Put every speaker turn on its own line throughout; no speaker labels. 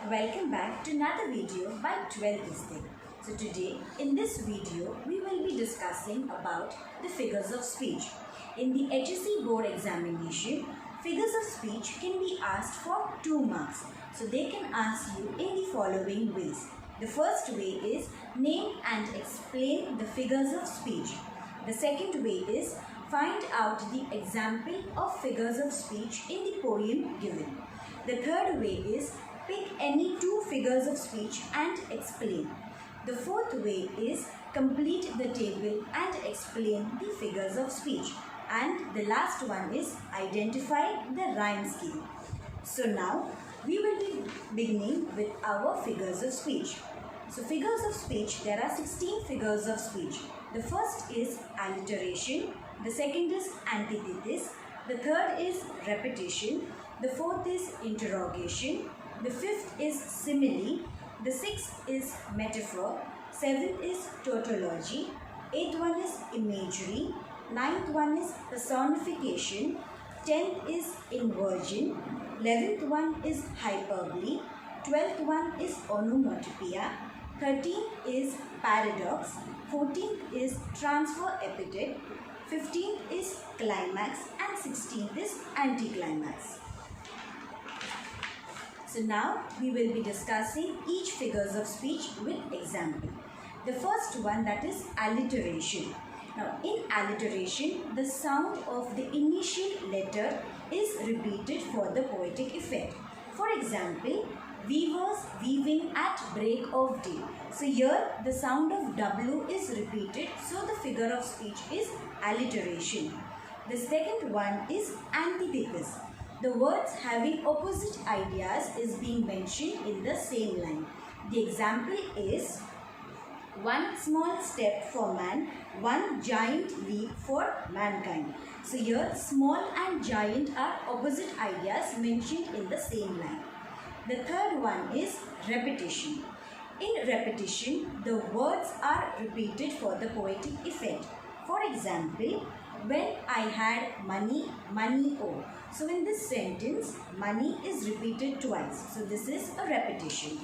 Welcome back to another video by 12th Distinct. So today in this video we will be discussing about the figures of speech. In the HSC board examination, figures of speech can be asked for 2 marks. So they can ask you in the following ways. The first way is name and explain the figures of speech. The second way is find out the example of figures of speech in the poem given. The third way is pick any 2 figures of speech and explain. The fourth way is complete the table and explain the figures of speech. And the last one is identify the rhyme scheme. So now we will be beginning with our figures of speech. So figures of speech, there are 16 figures of speech. The first is alliteration, the second is antithesis, the third is repetition, the fourth is interrogation, the fifth is simile, the sixth is metaphor, seventh is tautology, eighth one is imagery, ninth one is personification, 10th is inversion, 11th one is hyperbole, 12th one is onomatopoeia, 13th is paradox, 14th is transfer epithet, 15th is climax and 16th is anticlimax. So now we will be discussing each figures of speech with example. The first one, that is alliteration. Now in alliteration, the sound of the initial letter is repeated for the poetic effect. For example, weavers weaving at break of day. So here the sound of W is repeated, so the figure of speech is alliteration. The second one is antithesis. The words having opposite ideas is being mentioned in the same line. The example is one small step for man, one giant leap for mankind. So here small and giant are opposite ideas mentioned in the same line. The third one is repetition. In repetition, the words are repeated for the poetic effect. For example, when I had money, money oh. So in this sentence, money is repeated twice. So this is a repetition.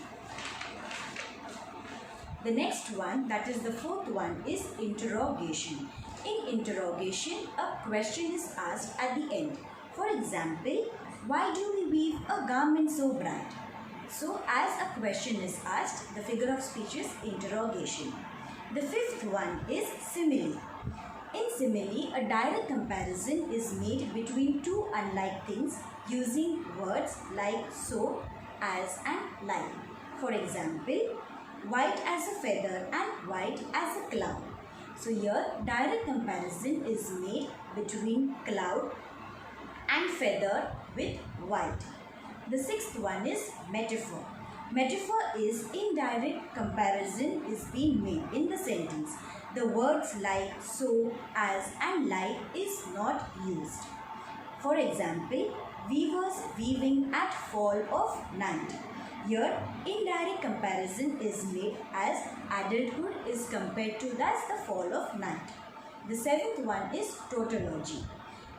The next one, that is the fourth one, is interrogation. In interrogation, a question is asked at the end. For example, why do we weave a garment so bright? So as a question is asked, the figure of speech is interrogation. The fifth one is simile. In simile, a direct comparison is made between 2 unlike things using words like so, as and like. For example, white as a feather and white as a cloud. So here direct comparison is made between cloud and feather with white. The sixth one is metaphor. Metaphor is indirect comparison is being made in the sentence. The words like so, as and like is not used. For example, weavers weaving at fall of night. Here, indirect comparison is made as adulthood is compared to thus the fall of night. The seventh one is tautology.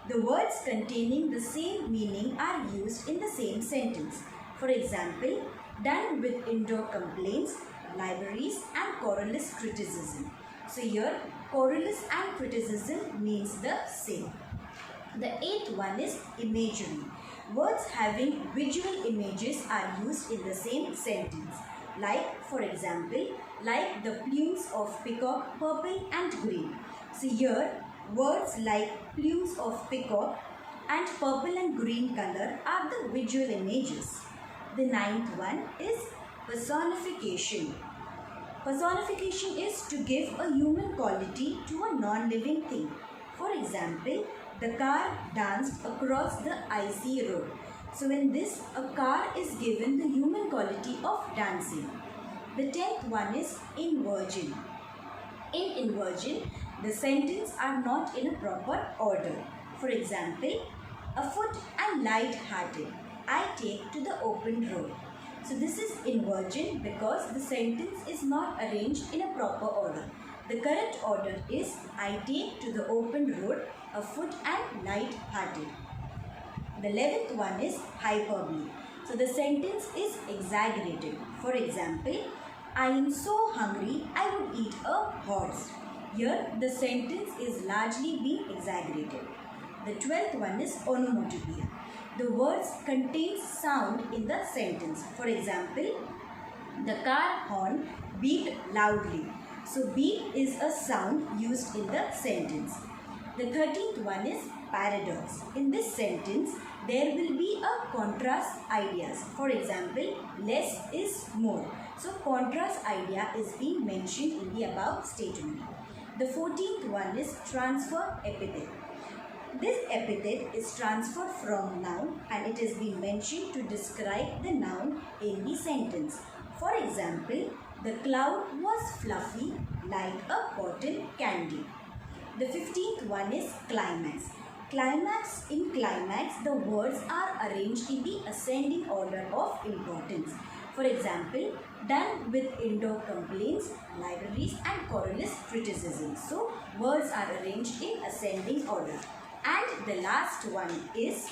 The words containing the same meaning are used in the same sentence. For example, done with indoor complaints, libraries and querulous criticism. So here, querulous and criticism means the same. The eighth one is imagery. Words having visual images are used in the same sentence. Like, for example, like the plumes of peacock, purple and green. So here, words like plumes of peacock and purple and green color are the visual images. The ninth one is personification. Personification is to give a human quality to a non-living thing. For example, the car danced across the icy road. So in this, a car is given the human quality of dancing. The 10th one is inversion. In inversion, the sentences are not in a proper order. For example, afoot and light-hearted, I take to the open road. So this is inversion because the sentence is not arranged in a proper order. The correct order is I take to the open road, afoot and light-hearted. The 11th one is hyperbole. So the sentence is exaggerated. For example, I am so hungry I would eat a horse. Here the sentence is largely being exaggerated. The 12th one is onomatopoeia. The words contain sound in the sentence. For example, the car horn beeped loudly. So beep is a sound used in the sentence. The 13th one is paradox. In this sentence, there will be a contrast ideas. For example, less is more. So contrast idea is being mentioned in the above statement. The 14th one is transfer epithet. This epithet is transferred from noun and it is being mentioned to describe the noun in the sentence. For example, the cloud was fluffy like a cotton candy. The 15th one is climax. In climax, the words are arranged in the ascending order of importance. For example, done with indoor complaints, libraries and querulous criticisms. So, words are arranged in ascending order. And the last one is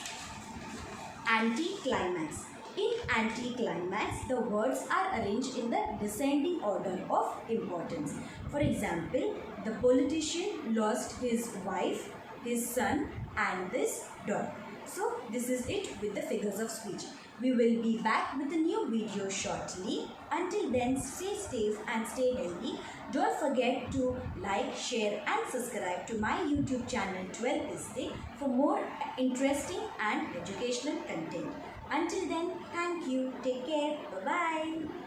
anticlimax. In anticlimax, the words are arranged in the descending order of importance. For example, the politician lost his wife, his son and this dog. So, this is it with the figures of speech. We will be back with a new video shortly. Until then, stay safe and stay healthy. Don't forget to like, share and subscribe to my YouTube channel 12 Istik for more interesting and educational content. Until then, thank you. Take care. Bye-bye.